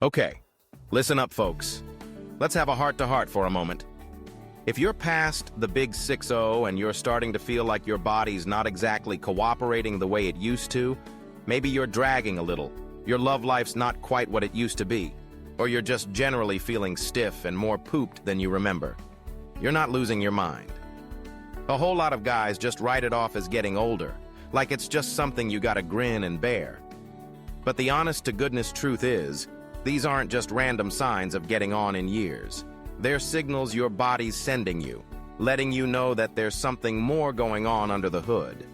Okay, listen up, folks. Let's have a heart-to-heart for a moment. If you're past the big 6-0 and you're starting to feel like your body's not exactly cooperating the way it used to, maybe you're dragging a little, your love life's not quite what it used to be, or you're just generally feeling stiff and more pooped than you remember, you're not losing your mind. A whole lot of guys just write it off as getting older, like it's just something you gotta grin and bear. But the honest-to-goodness truth is, these aren't just random signs of getting on in years. They're signals your body's sending you, letting you know that there's something more going on under the hood.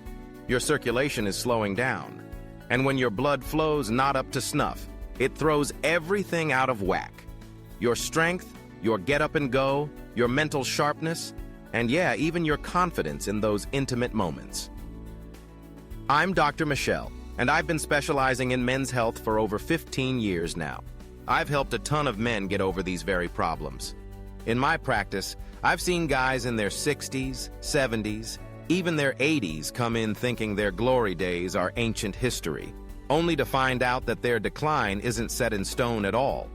Your circulation is slowing down, and when your blood flows not up to snuff, it throws everything out of whack. Your strength, your get up and go, your mental sharpness, and yeah, even your confidence in those intimate moments. I'm Dr. Michelle, and I've been specializing in men's health for over 15 years now. I've helped a ton of men get over these very problems. In my practice, I've seen guys in their 60s, 70s, even their 80s come in thinking their glory days are ancient history, only to find out that their decline isn't set in stone at all.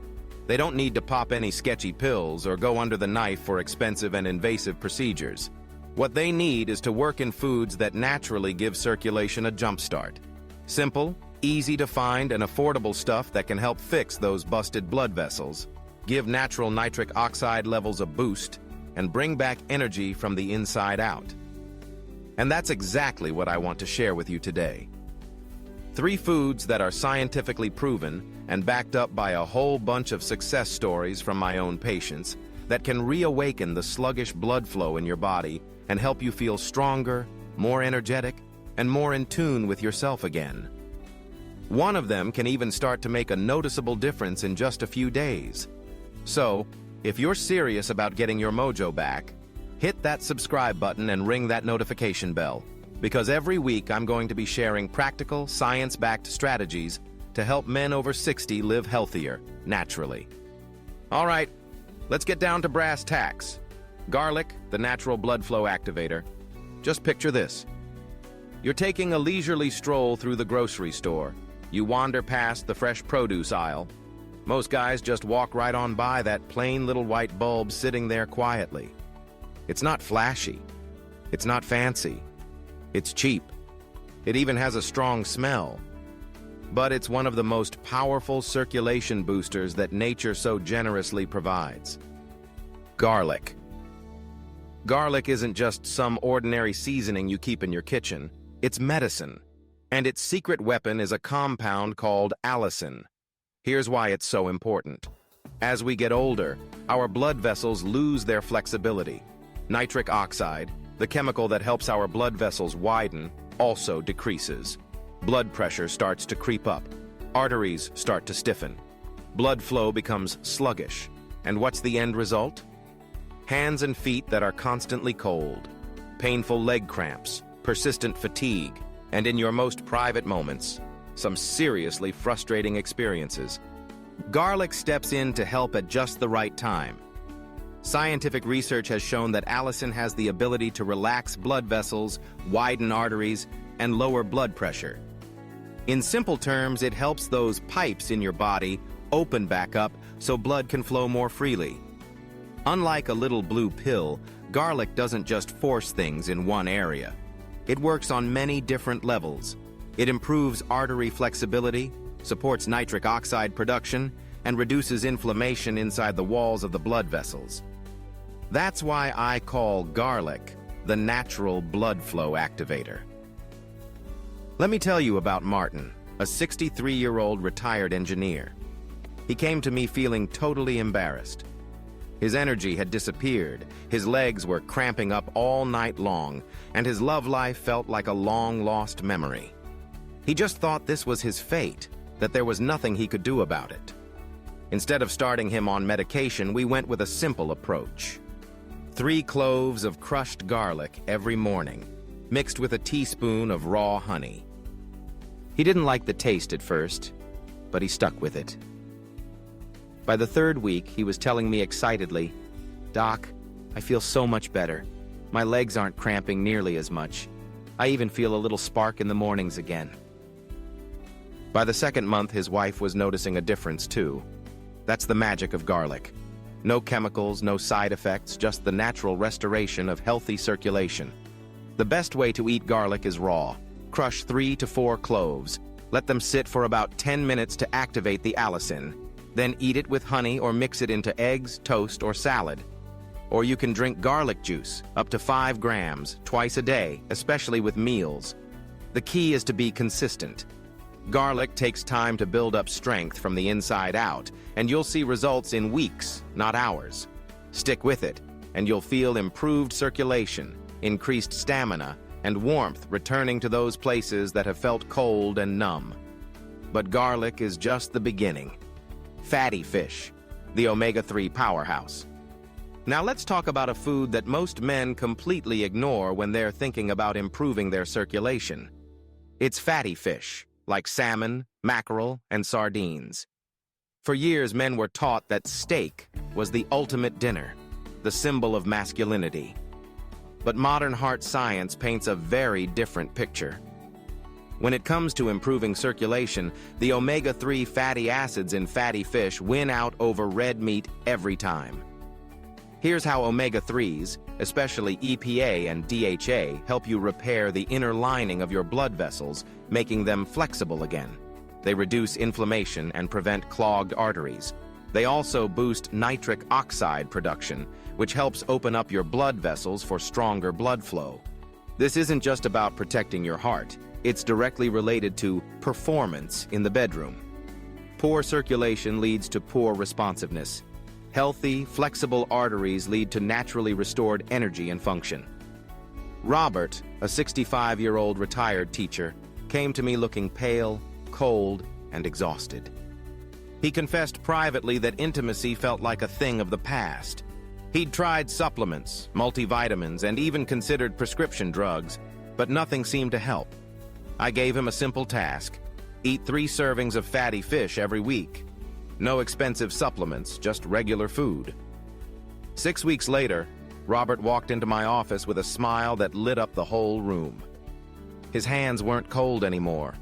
They don't need to pop any sketchy pills or go under the knife for expensive and invasive procedures. What they need is to work in foods that naturally give circulation a jumpstart. Simple, easy to find, and affordable stuff that can help fix those busted blood vessels, give natural nitric oxide levels a boost, and bring back energy from the inside out. And that's exactly what I want to share with you today. 3 foods that are scientifically proven and backed up by a whole bunch of success stories from my own patients that can reawaken the sluggish blood flow in your body and help you feel stronger, more energetic, and more in tune with yourself again. One of them can even start to make a noticeable difference in just a few days. So, if you're serious about getting your mojo back, hit that subscribe button and ring that notification bell, because every week I'm going to be sharing practical, science-backed strategies to help men over 60 live healthier, naturally. All right, let's get down to brass tacks. Garlic, the natural blood flow activator. Just picture this. You're taking a leisurely stroll through the grocery store. You wander past the fresh produce aisle. Most guys just walk right on by that plain little white bulb sitting there quietly. It's not flashy. It's not fancy. It's cheap. It even has a strong smell. But it's one of the most powerful circulation boosters that nature so generously provides. Garlic. Garlic isn't just some ordinary seasoning you keep in your kitchen. It's medicine. And its secret weapon is a compound called allicin. Here's why it's so important. As we get older, our blood vessels lose their flexibility. Nitric oxide, the chemical that helps our blood vessels widen, also decreases. Blood pressure starts to creep up. Arteries start to stiffen. Blood flow becomes sluggish. And what's the end result? Hands and feet that are constantly cold, painful leg cramps, persistent fatigue, and in your most private moments, some seriously frustrating experiences. Garlic steps in to help at just the right time. Scientific research has shown that allicin has the ability to relax blood vessels, widen arteries, and lower blood pressure. In simple terms, it helps those pipes in your body open back up so blood can flow more freely. Unlike a little blue pill, garlic doesn't just force things in one area. It works on many different levels. It improves artery flexibility, supports nitric oxide production, and reduces inflammation inside the walls of the blood vessels. That's why I call garlic the natural blood flow activator. Let me tell you about Martin, a 63-year-old retired engineer. He came to me feeling totally embarrassed. His energy had disappeared, his legs were cramping up all night long, and his love life felt like a long-lost memory. He just thought this was his fate, that there was nothing he could do about it. Instead of starting him on medication, we went with a simple approach. 3 cloves of crushed garlic every morning, mixed with a teaspoon of raw honey. He didn't like the taste at first, but he stuck with it. By the 3rd week, he was telling me excitedly, "Doc, I feel so much better. My legs aren't cramping nearly as much. I even feel a little spark in the mornings again." By the 2nd month, his wife was noticing a difference too. That's the magic of garlic. No chemicals, no side effects, just the natural restoration of healthy circulation. The best way to eat garlic is raw. Crush 3 to 4 cloves. Let them sit for about 10 minutes to activate the allicin. Then eat it with honey or mix it into eggs, toast, or salad. Or you can drink garlic juice, up to 5 grams, twice a day, especially with meals. The key is to be consistent. Garlic takes time to build up strength from the inside out, and you'll see results in weeks, not hours. Stick with it, and you'll feel improved circulation, increased stamina, and warmth returning to those places that have felt cold and numb. But garlic is just the beginning. Fatty fish, the omega-3 powerhouse. Now let's talk about a food that most men completely ignore when they're thinking about improving their circulation. It's fatty fish, like salmon, mackerel, and sardines. For years, men were taught that steak was the ultimate dinner, the symbol of masculinity. But modern heart science paints a very different picture. When it comes to improving circulation, the omega-3 fatty acids in fatty fish win out over red meat every time. Here's how omega-3s, especially EPA and DHA, help you repair the inner lining of your blood vessels, making them flexible again. They reduce inflammation and prevent clogged arteries. They also boost nitric oxide production, which helps open up your blood vessels for stronger blood flow. This isn't just about protecting your heart. It's directly related to performance in the bedroom. Poor circulation leads to poor responsiveness. Healthy, flexible arteries lead to naturally restored energy and function. Robert, a 65-year-old retired teacher, came to me looking pale, cold, and exhausted. He confessed privately that intimacy felt like a thing of the past. He'd tried supplements, multivitamins, and even considered prescription drugs, but nothing seemed to help. I gave him a simple task: eat 3 servings of fatty fish every week. No expensive supplements, just regular food. 6 weeks later, Robert walked into my office with a smile that lit up the whole room. His hands weren't cold anymore.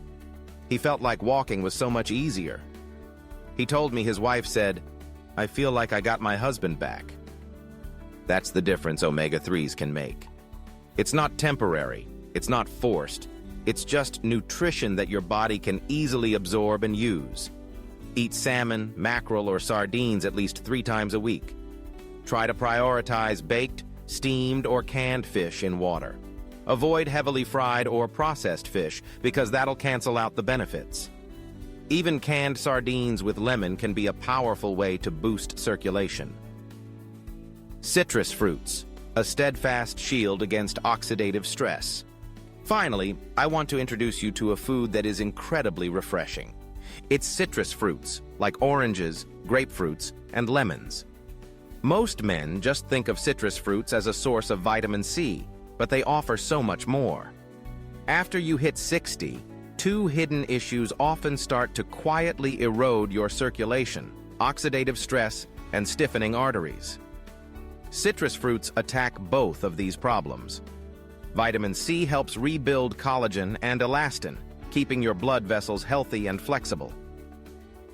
He felt like walking was so much easier. He told me his wife said, "I feel like I got my husband back." That's the difference omega-3s can make. It's not temporary. It's not forced. It's just nutrition that your body can easily absorb and use. Eat salmon, mackerel, or sardines at least 3 times a week. Try to prioritize baked, steamed, or canned fish in water. Avoid heavily fried or processed fish because that'll cancel out the benefits. Even canned sardines with lemon can be a powerful way to boost circulation. Citrus fruits, a steadfast shield against oxidative stress. Finally, I want to introduce you to a food that is incredibly refreshing. It's citrus fruits, like oranges, grapefruits, and lemons. Most men just think of citrus fruits as a source of vitamin C, but they offer so much more. After you hit 60, 2 hidden issues often start to quietly erode your circulation: oxidative stress and stiffening arteries. Citrus fruits attack both of these problems. Vitamin C helps rebuild collagen and elastin, keeping your blood vessels healthy and flexible.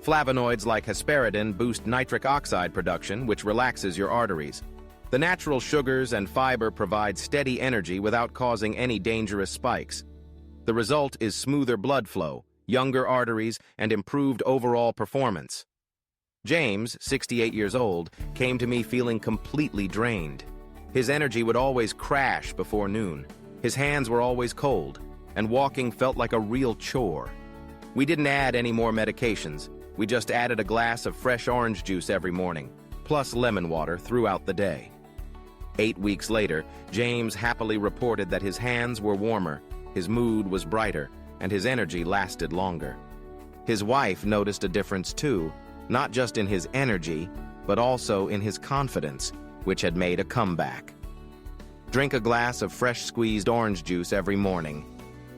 Flavonoids like hesperidin boost nitric oxide production, which relaxes your arteries. The natural sugars and fiber provide steady energy without causing any dangerous spikes. The result is smoother blood flow, younger arteries, and improved overall performance. James, 68 years old, came to me feeling completely drained. His energy would always crash before noon. His hands were always cold, and walking felt like a real chore. We didn't add any more medications. We just added a glass of fresh orange juice every morning, plus lemon water throughout the day. 8 weeks later, James happily reported that his hands were warmer, his mood was brighter, and his energy lasted longer. His wife noticed a difference too, not just in his energy, but also in his confidence, which had made a comeback. Drink a glass of fresh squeezed orange juice every morning.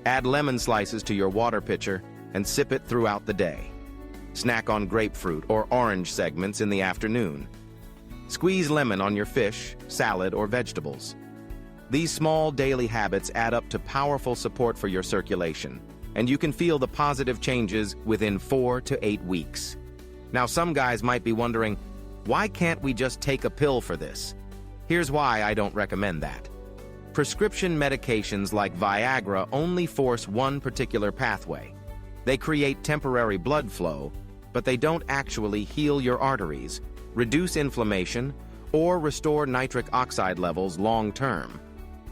Add lemon slices to your water pitcher and sip it throughout the day. Snack on grapefruit or orange segments in the afternoon. Squeeze lemon on your fish, salad, or vegetables. These small daily habits add up to powerful support for your circulation, and you can feel the positive changes within 4 to 8 weeks. Now, some guys might be wondering, why can't we just take a pill for this? Here's why I don't recommend that. Prescription medications like Viagra only force one particular pathway. They create temporary blood flow, but they don't actually heal your arteries, reduce inflammation, or restore nitric oxide levels long-term.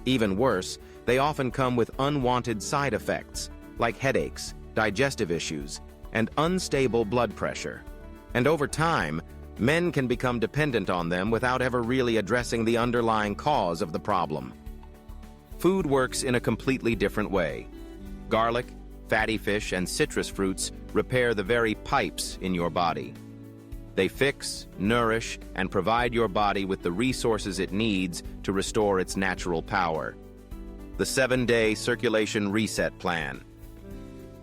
Even worse, they often come with unwanted side effects, like headaches, digestive issues, and unstable blood pressure. And over time, men can become dependent on them without ever really addressing the underlying cause of the problem. Food works in a completely different way. Garlic, fatty fish, and citrus fruits repair the very pipes in your body. They fix, nourish, and provide your body with the resources it needs to restore its natural power. The 7-day circulation reset plan.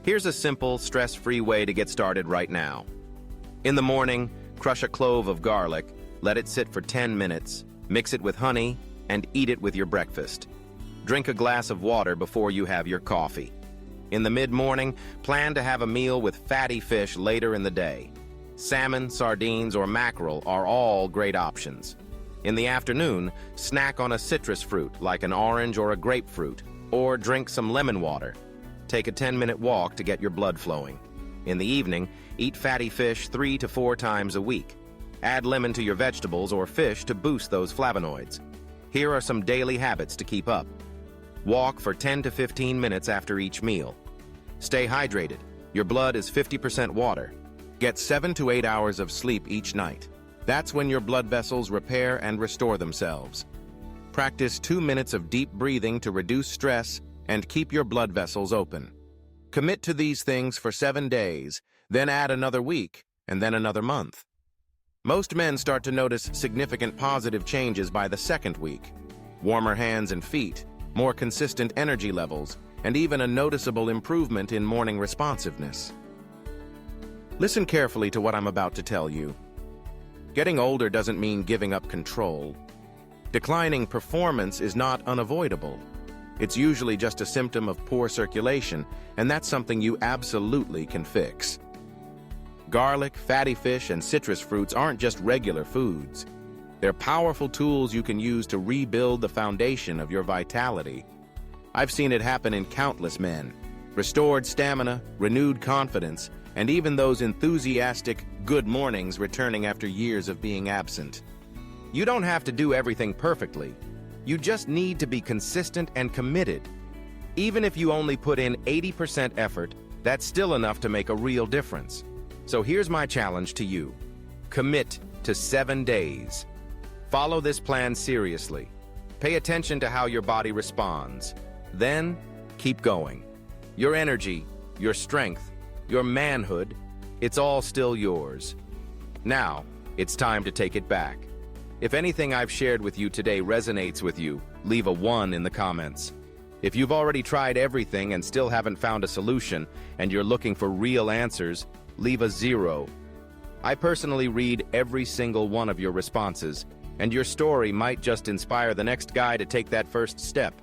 Here's a simple, stress-free way to get started right now. In the morning, crush a clove of garlic, let it sit for 10 minutes, mix it with honey, and eat it with your breakfast. Drink a glass of water before you have your coffee. In the mid-morning, plan to have a meal with fatty fish later in the day. Salmon, sardines, or mackerel are all great options. In the afternoon, snack on a citrus fruit like an orange or a grapefruit, or drink some lemon water. Take a 10-minute walk to get your blood flowing. In the evening, eat fatty fish 3 to 4 times a week. Add lemon to your vegetables or fish to boost those flavonoids. Here are some daily habits to keep up. Walk for 10 to 15 minutes after each meal. Stay hydrated. Your blood is 50% water. Get 7 to 8 hours of sleep each night. That's when your blood vessels repair and restore themselves. Practice 2 minutes of deep breathing to reduce stress and keep your blood vessels open. Commit to these things for 7 days, then add another week, and then another month. Most men start to notice significant positive changes by the 2nd week. Warmer hands and feet, more consistent energy levels, and even a noticeable improvement in morning responsiveness. Listen carefully to what I'm about to tell you. Getting older doesn't mean giving up control. Declining performance is not unavoidable. It's usually just a symptom of poor circulation, and that's something you absolutely can fix. Garlic, fatty fish, and citrus fruits aren't just regular foods. They're powerful tools you can use to rebuild the foundation of your vitality. I've seen it happen in countless men. Restored stamina, renewed confidence, and even those enthusiastic good mornings returning after years of being absent. You don't have to do everything perfectly. You just need to be consistent and committed. Even if you only put in 80% effort, that's still enough to make a real difference. So here's my challenge to you. Commit to 7 days. Follow this plan seriously. Pay attention to how your body responds. Then, keep going. Your energy, your strength, your manhood, it's all still yours. Now, it's time to take it back. If anything I've shared with you today resonates with you, leave a 1 in the comments. If you've already tried everything and still haven't found a solution, and you're looking for real answers, leave a 0. I personally read every single one of your responses, and your story might just inspire the next guy to take that first step.